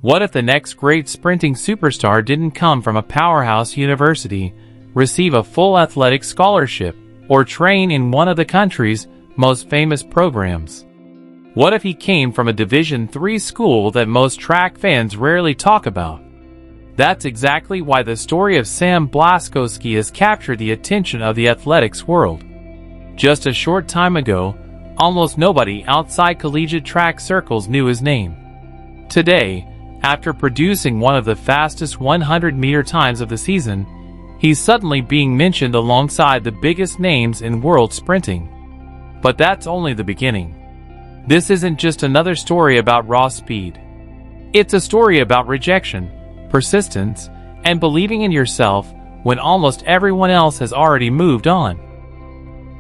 What if the next great sprinting superstar didn't come from a powerhouse university, receive a full athletic scholarship, or train in one of the country's most famous programs? What if he came from a Division III school that most track fans rarely talk about? That's exactly why the story of Sam Blaskowski has captured the attention of the athletics world. Just a short time ago, almost nobody outside collegiate track circles knew his name. Today, after producing one of the fastest 100-meter times of the season, he's suddenly being mentioned alongside the biggest names in world sprinting. But that's only the beginning. This isn't just another story about raw speed. It's a story about rejection, persistence, and believing in yourself when almost everyone else has already moved on.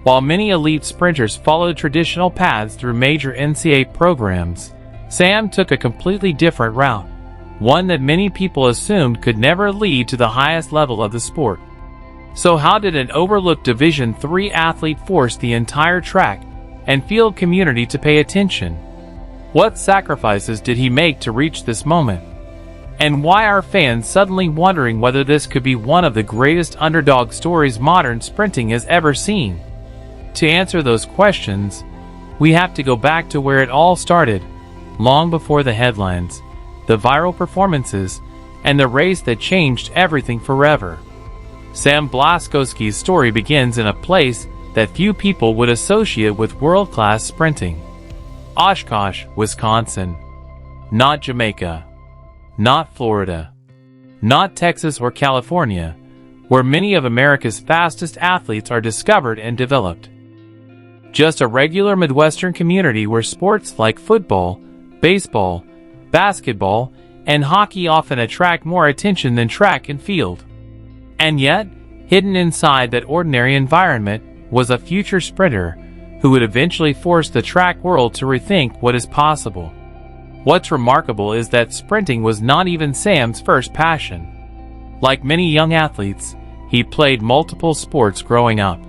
While many elite sprinters followed traditional paths through major NCAA programs, Sam took a completely different route, one that many people assumed could never lead to the highest level of the sport. So how did an overlooked Division III athlete force the entire track and field community to pay attention? What sacrifices did he make to reach this moment? And why are fans suddenly wondering whether this could be one of the greatest underdog stories modern sprinting has ever seen? To answer those questions, we have to go back to where it all started, long before the headlines, the viral performances, and the race that changed everything forever. Sam Blaskowski's story begins in a place that few people would associate with world-class sprinting. Oshkosh, Wisconsin. Not Jamaica. Not Florida. Not Texas or California, where many of America's fastest athletes are discovered and developed. Just a regular Midwestern community where sports like football, baseball, basketball, and hockey often attract more attention than track and field. And yet, hidden inside that ordinary environment was a future sprinter who would eventually force the track world to rethink what is possible. What's remarkable is that sprinting was not even Sam's first passion. Like many young athletes, he played multiple sports growing up.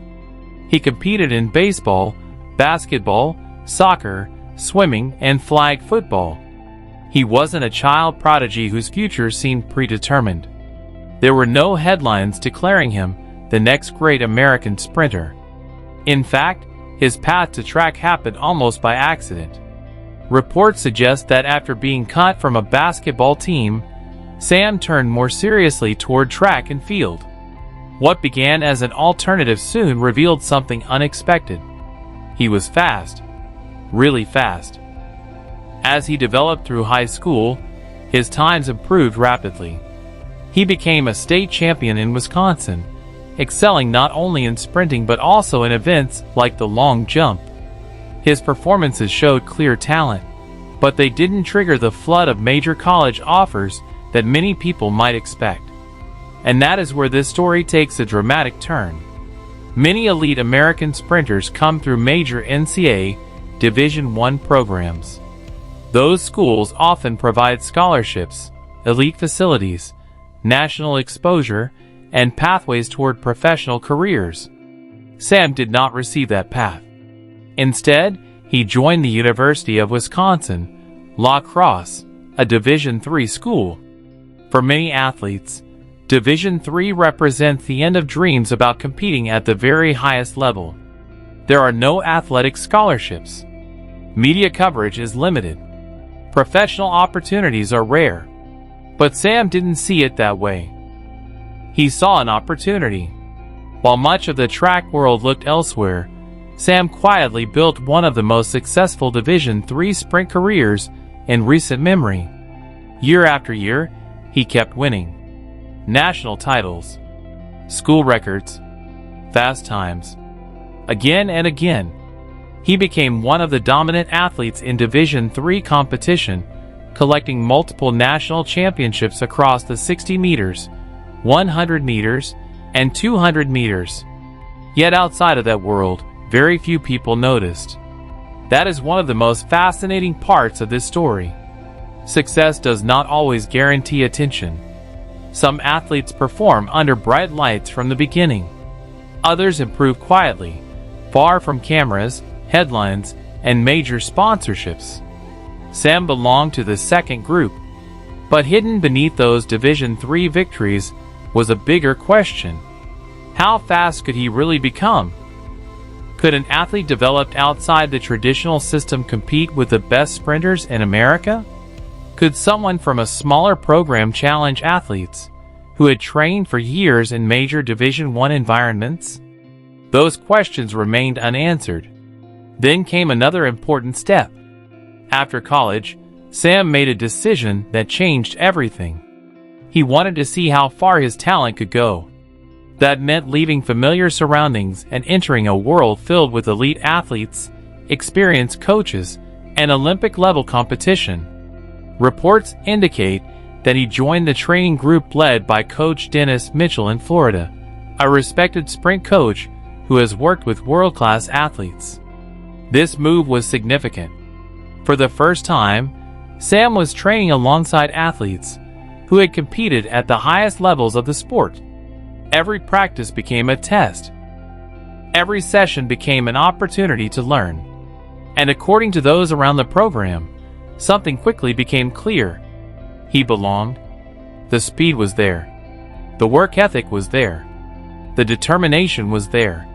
He competed in baseball, basketball, soccer, swimming, and flag football. He wasn't a child prodigy whose future seemed predetermined. There were no headlines declaring him the next great American sprinter. In fact, his path to track happened almost by accident. Reports suggest that after being cut from a basketball team, Sam turned more seriously toward track and field. What began as an alternative soon revealed something unexpected. He was fast. Really fast. As he developed through high school, his times improved rapidly. He became a state champion in Wisconsin, excelling not only in sprinting but also in events like the long jump. His performances showed clear talent, but they didn't trigger the flood of major college offers that many people might expect. And that is where this story takes a dramatic turn. Many elite American sprinters come through major NCAA Division I programs. Those schools often provide scholarships, elite facilities, national exposure, and pathways toward professional careers. Sam did not receive that path. Instead, he joined the University of Wisconsin, La Crosse, a Division III school. For many athletes, Division III represents the end of dreams about competing at the very highest level. There are no athletic scholarships. Media coverage is limited. Professional opportunities are rare. But Sam didn't see it that way. He saw an opportunity. While much of the track world looked elsewhere, Sam quietly built one of the most successful Division III sprint careers in recent memory. Year after year, he kept winning. National titles, school records, fast times. Again and again, he became one of the dominant athletes in Division III competition, collecting multiple national championships across the 60 meters, 100 meters, and 200 meters. Yet outside of that world, very few people noticed. That is one of the most fascinating parts of this story. Success does not always guarantee attention. Some athletes perform under bright lights from the beginning. Others improve quietly, far from cameras, headlines, and major sponsorships. Sam belonged to the second group. But hidden beneath those Division III victories was a bigger question. How fast could he really become? Could an athlete developed outside the traditional system compete with the best sprinters in America? Could someone from a smaller program challenge athletes who had trained for years in major Division I environments? Those questions remained unanswered. Then came another important step. After college, Sam made a decision that changed everything. He wanted to see how far his talent could go. That meant leaving familiar surroundings and entering a world filled with elite athletes, experienced coaches, and Olympic-level competition. Reports indicate that he joined the training group led by Coach Dennis Mitchell in Florida, a respected sprint coach who has worked with world-class athletes. This move was significant. For the first time, Sam was training alongside athletes who had competed at the highest levels of the sport. Every practice became a test. Every session became an opportunity to learn. And according to those around the program, something quickly became clear. He belonged. The speed was there. The work ethic was there. The determination was there.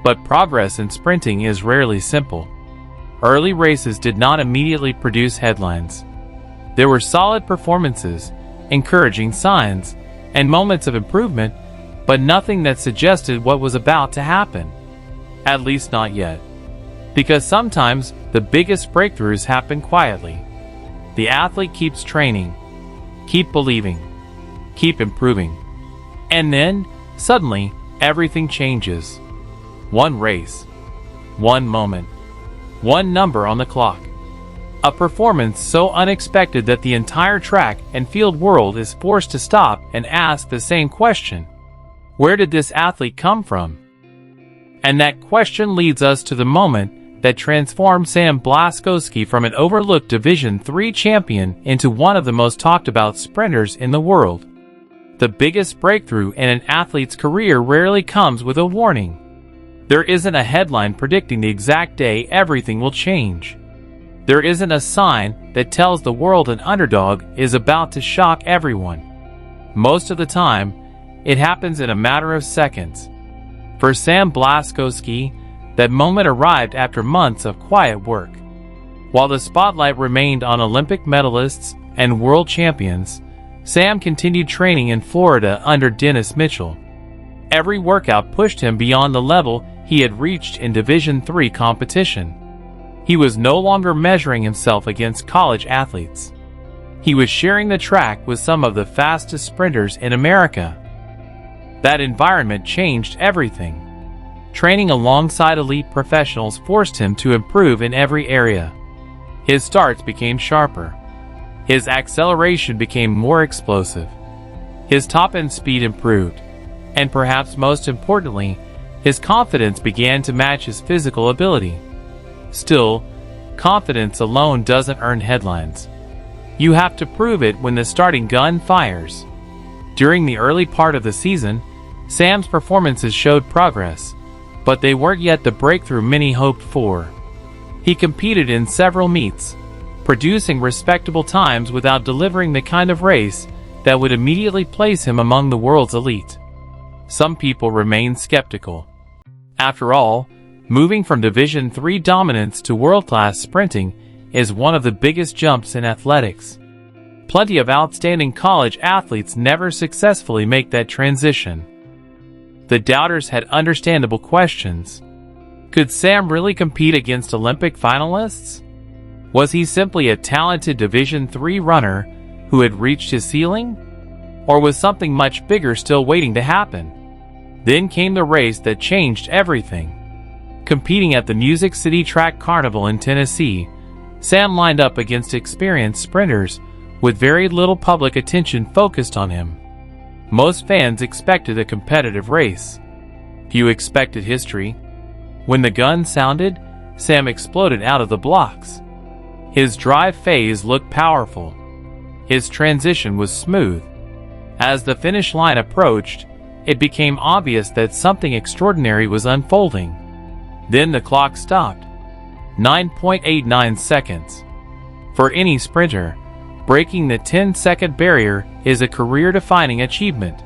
But progress in sprinting is rarely simple. Early races did not immediately produce headlines. There were solid performances, encouraging signs, and moments of improvement, but nothing that suggested what was about to happen. At least not yet. Because sometimes the biggest breakthroughs happen quietly. The athlete keeps training, keep believing, keep improving. And then, suddenly, everything changes. One race, one moment, one number on the clock. A performance so unexpected that the entire track and field world is forced to stop and ask the same question. Where did this athlete come from? And that question leads us to the moment that transformed Sam Blaskowski from an overlooked Division III champion into one of the most talked about sprinters in the world. The biggest breakthrough in an athlete's career rarely comes with a warning. There isn't a headline predicting the exact day everything will change. There isn't a sign that tells the world an underdog is about to shock everyone. Most of the time, it happens in a matter of seconds. For Sam Blaskowski, that moment arrived after months of quiet work. While the spotlight remained on Olympic medalists and world champions, Sam continued training in Florida under Dennis Mitchell. Every workout pushed him beyond the level he had reached in Division III competition. He was no longer measuring himself against college athletes. He was sharing the track with some of the fastest sprinters in America. That environment changed everything. Training alongside elite professionals forced him to improve in every area. His starts became sharper. His acceleration became more explosive. His top-end speed improved. And perhaps most importantly, his confidence began to match his physical ability. Still, confidence alone doesn't earn headlines. You have to prove it when the starting gun fires. During the early part of the season, Sam's performances showed progress, but they weren't yet the breakthrough many hoped for. He competed in several meets, producing respectable times without delivering the kind of race that would immediately place him among the world's elite. Some people remain skeptical. After all, moving from Division III dominance to world-class sprinting is one of the biggest jumps in athletics. Plenty of outstanding college athletes never successfully make that transition. The doubters had understandable questions. Could Sam really compete against Olympic finalists? Was he simply a talented Division III runner who had reached his ceiling? Or was something much bigger still waiting to happen? Then came the race that changed everything. Competing at the Music City Track Carnival in Tennessee, Sam lined up against experienced sprinters with very little public attention focused on him. Most fans expected a competitive race. Few expected history. When the gun sounded, Sam exploded out of the blocks. His drive phase looked powerful. His transition was smooth. As the finish line approached, it became obvious that something extraordinary was unfolding. Then the clock stopped. 9.89 seconds. For any sprinter, Breaking the 10-second barrier is a career-defining achievement.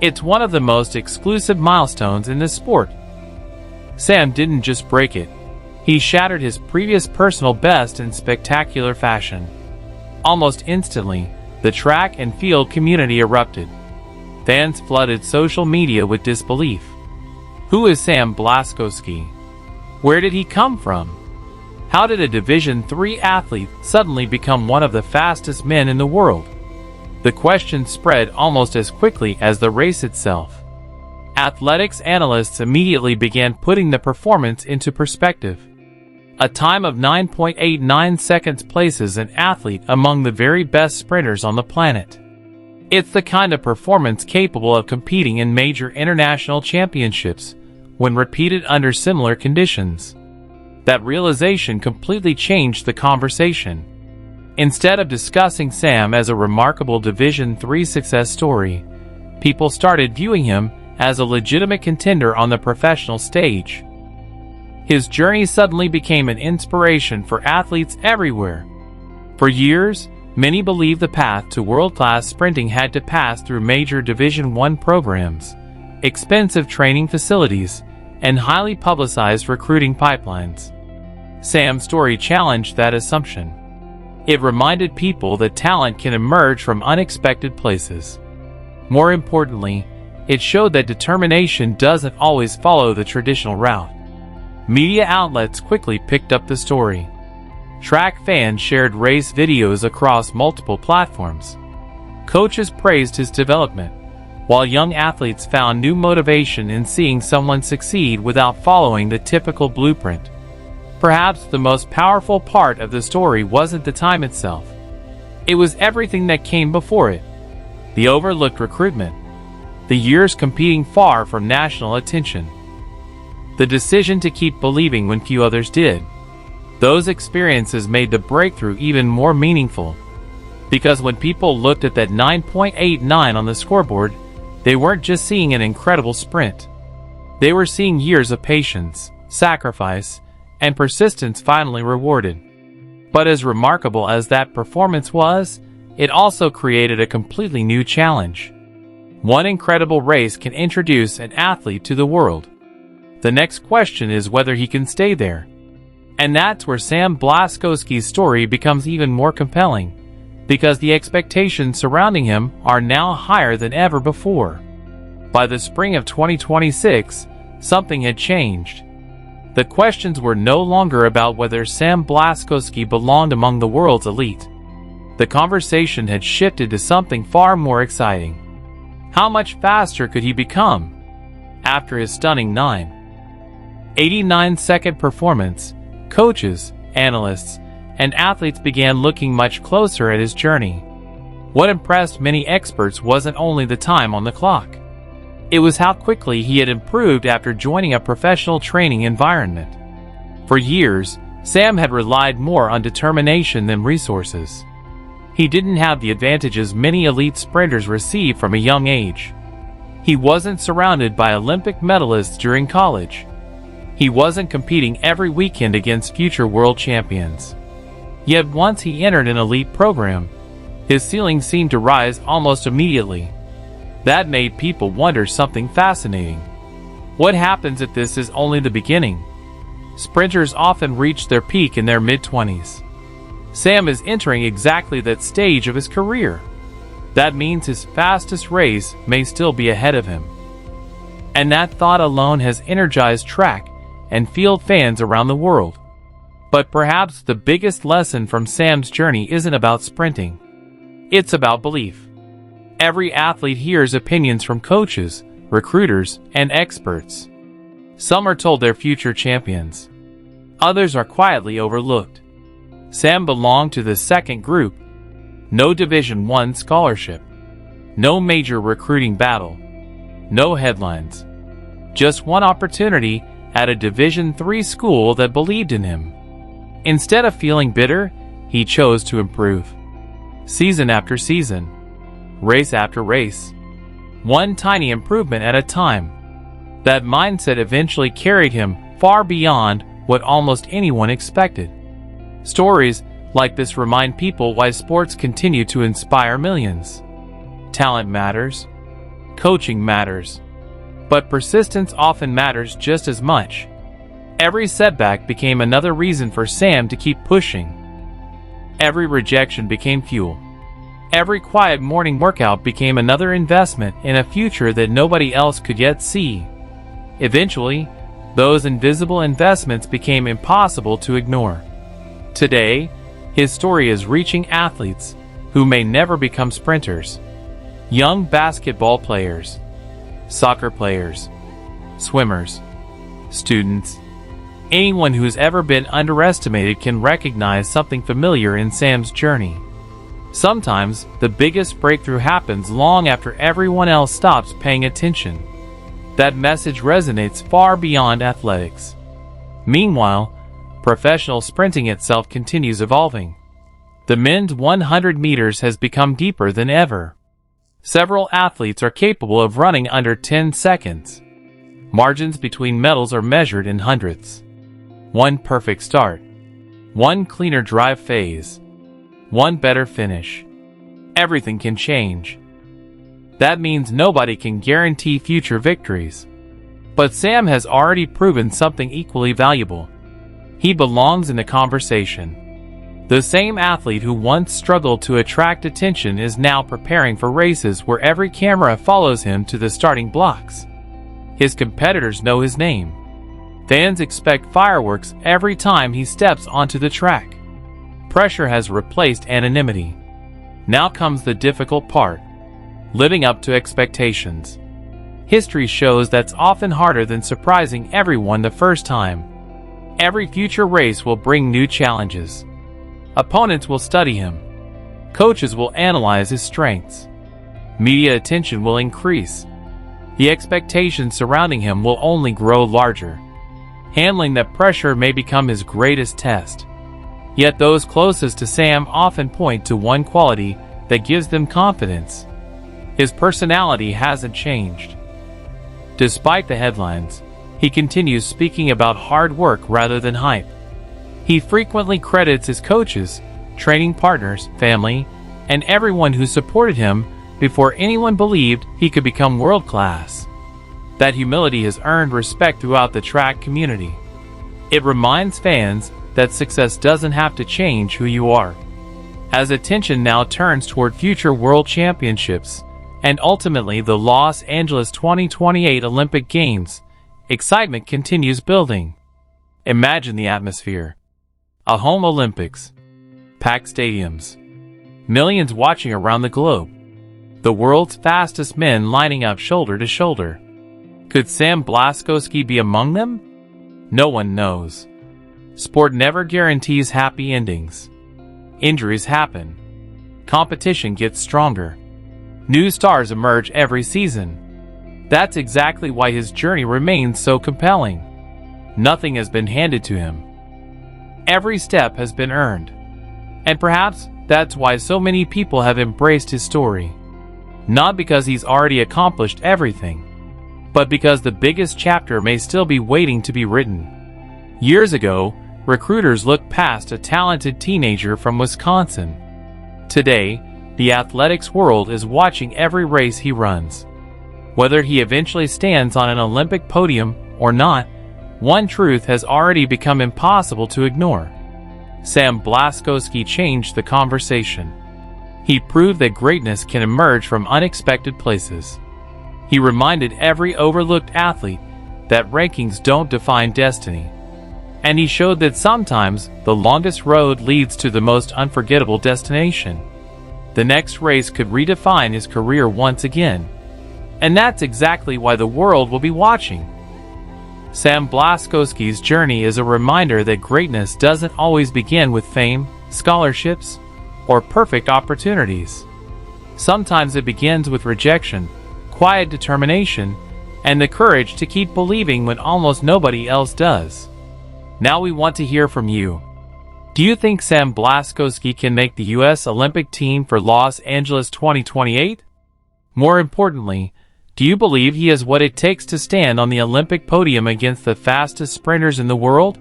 It's one of the most exclusive milestones in this sport. Sam didn't just break it. He shattered his previous personal best in spectacular fashion. Almost instantly, the track and field community erupted. Fans flooded social media with disbelief. Who is Sam Blaskowski? Where did he come from? How did a Division III athlete suddenly become one of the fastest men in the world? The question spread almost as quickly as the race itself. Athletics analysts immediately began putting the performance into perspective. A time of 9.89 seconds places an athlete among the very best sprinters on the planet. It's the kind of performance capable of competing in major international championships when repeated under similar conditions. That realization completely changed the conversation. Instead of discussing Sam as a remarkable Division III success story, people started viewing him as a legitimate contender on the professional stage. His journey suddenly became an inspiration for athletes everywhere. For years, many believed the path to world-class sprinting had to pass through major Division I programs, expensive training facilities, and highly publicized recruiting pipelines. Sam's story challenged that assumption. It reminded people that talent can emerge from unexpected places. More importantly, it showed that determination doesn't always follow the traditional route. Media outlets quickly picked up the story. Track fans shared race videos across multiple platforms. Coaches praised his development, while young athletes found new motivation in seeing someone succeed without following the typical blueprint. Perhaps the most powerful part of the story wasn't the time itself. It was everything that came before it. The overlooked recruitment. The years competing far from national attention. The decision to keep believing when few others did. Those experiences made the breakthrough even more meaningful. Because when people looked at that 9.89 on the scoreboard, they weren't just seeing an incredible sprint. They were seeing years of patience, sacrifice, and persistence finally rewarded. But as remarkable as that performance was, it also created a completely new challenge. One incredible race can introduce an athlete to the world. The next question is whether he can stay there. And that's where Sam Blaskowski's story becomes even more compelling, because the expectations surrounding him are now higher than ever before. By the spring of 2026, something had changed. The questions were no longer about whether Sam Blaskowski belonged among the world's elite. The conversation had shifted to something far more exciting. How much faster could he become? After his stunning 9.89-second performance, coaches, analysts, and athletes began looking much closer at his journey. What impressed many experts wasn't only the time on the clock. It was how quickly he had improved after joining a professional training environment. For years, Sam had relied more on determination than resources. He didn't have the advantages many elite sprinters receive from a young age. He wasn't surrounded by Olympic medalists during college. He wasn't competing every weekend against future world champions. Yet once he entered an elite program, his ceiling seemed to rise almost immediately. That made people wonder something fascinating. What happens if this is only the beginning? Sprinters often reach their peak in their mid-20s. Sam is entering exactly that stage of his career. That means his fastest race may still be ahead of him. And that thought alone has energized track and field fans around the world. But perhaps the biggest lesson from Sam's journey isn't about sprinting. It's about belief. Every athlete hears opinions from coaches, recruiters, and experts. Some are told they're future champions. Others are quietly overlooked. Sam belonged to the second group. No Division I scholarship. No major recruiting battle. No headlines. Just one opportunity at a Division III school that believed in him. Instead of feeling bitter, he chose to improve. Season after season. Race after race. One tiny improvement at a time. That mindset eventually carried him far beyond what almost anyone expected. Stories like this remind people why sports continue to inspire millions. Talent matters. Coaching matters. But persistence often matters just as much. Every setback became another reason for Sam to keep pushing. Every rejection became fuel. Every quiet morning workout became another investment in a future that nobody else could yet see. Eventually, those invisible investments became impossible to ignore. Today, his story is reaching athletes who may never become sprinters. Young basketball players, soccer players, swimmers, students. Anyone who's ever been underestimated can recognize something familiar in Sam's journey. Sometimes, the biggest breakthrough happens long after everyone else stops paying attention. That message resonates far beyond athletics. Meanwhile, professional sprinting itself continues evolving. The men's 100 meters has become deeper than ever. Several athletes are capable of running under 10 seconds. Margins between medals are measured in hundredths. One perfect start. One cleaner drive phase. One better finish. Everything can change. That means nobody can guarantee future victories. But Sam has already proven something equally valuable. He belongs in the conversation. The same athlete who once struggled to attract attention is now preparing for races where every camera follows him to the starting blocks. His competitors know his name. Fans expect fireworks every time he steps onto the track. Pressure has replaced anonymity. Now comes the difficult part: living up to expectations. History shows that's often harder than surprising everyone the first time. Every future race will bring new challenges. Opponents will study him. Coaches will analyze his strengths. Media attention will increase. The expectations surrounding him will only grow larger. Handling that pressure may become his greatest test. Yet those closest to Sam often point to one quality that gives them confidence. His personality hasn't changed. Despite the headlines, he continues speaking about hard work rather than hype. He frequently credits his coaches, training partners, family, and everyone who supported him before anyone believed he could become world-class. That humility has earned respect throughout the track community. It reminds fans that success doesn't have to change who you are. As attention now turns toward future world championships, and ultimately the Los Angeles 2028 Olympic Games, excitement continues building. Imagine the atmosphere. A home Olympics. Packed stadiums. Millions watching around the globe. The world's fastest men lining up shoulder to shoulder. Could Sam Blaskowski be among them? No one knows. Sport never guarantees happy endings. Injuries happen. Competition gets stronger. New stars emerge every season. That's exactly why his journey remains so compelling. Nothing has been handed to him. Every step has been earned. And perhaps that's why so many people have embraced his story. Not because he's already accomplished everything, but because the biggest chapter may still be waiting to be written. Years ago, recruiters looked past a talented teenager from Wisconsin. Today, the athletics world is watching every race he runs. Whether he eventually stands on an Olympic podium or not, one truth has already become impossible to ignore. Sam Blaskowski changed the conversation. He proved that greatness can emerge from unexpected places. He reminded every overlooked athlete that rankings don't define destiny. And he showed that sometimes the longest road leads to the most unforgettable destination. The next race could redefine his career once again. And that's exactly why the world will be watching. Sam Blaskowski's journey is a reminder that greatness doesn't always begin with fame, scholarships, or perfect opportunities. Sometimes it begins with rejection, quiet determination, and the courage to keep believing when almost nobody else does. Now we want to hear from you. Do you think Sam Blaskowski can make the U.S. Olympic team for Los Angeles 2028? More importantly, do you believe he has what it takes to stand on the Olympic podium against the fastest sprinters in the world?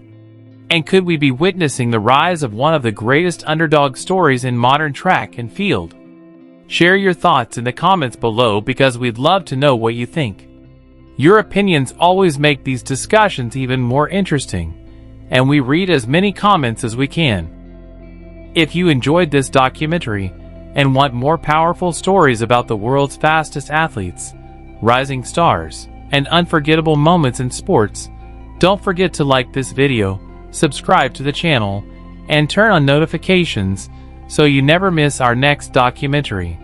And could we be witnessing the rise of one of the greatest underdog stories in modern track and field? Share your thoughts in the comments below because we'd love to know what you think. Your opinions always make these discussions even more interesting, and we read as many comments as we can. If you enjoyed this documentary and want more powerful stories about the world's fastest athletes, rising stars, and unforgettable moments in sports, don't forget to like this video, subscribe to the channel, and turn on notifications so you never miss our next documentary.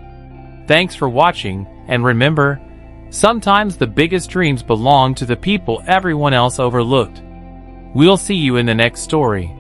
Thanks for watching, and remember, sometimes the biggest dreams belong to the people everyone else overlooked. We'll see you in the next story.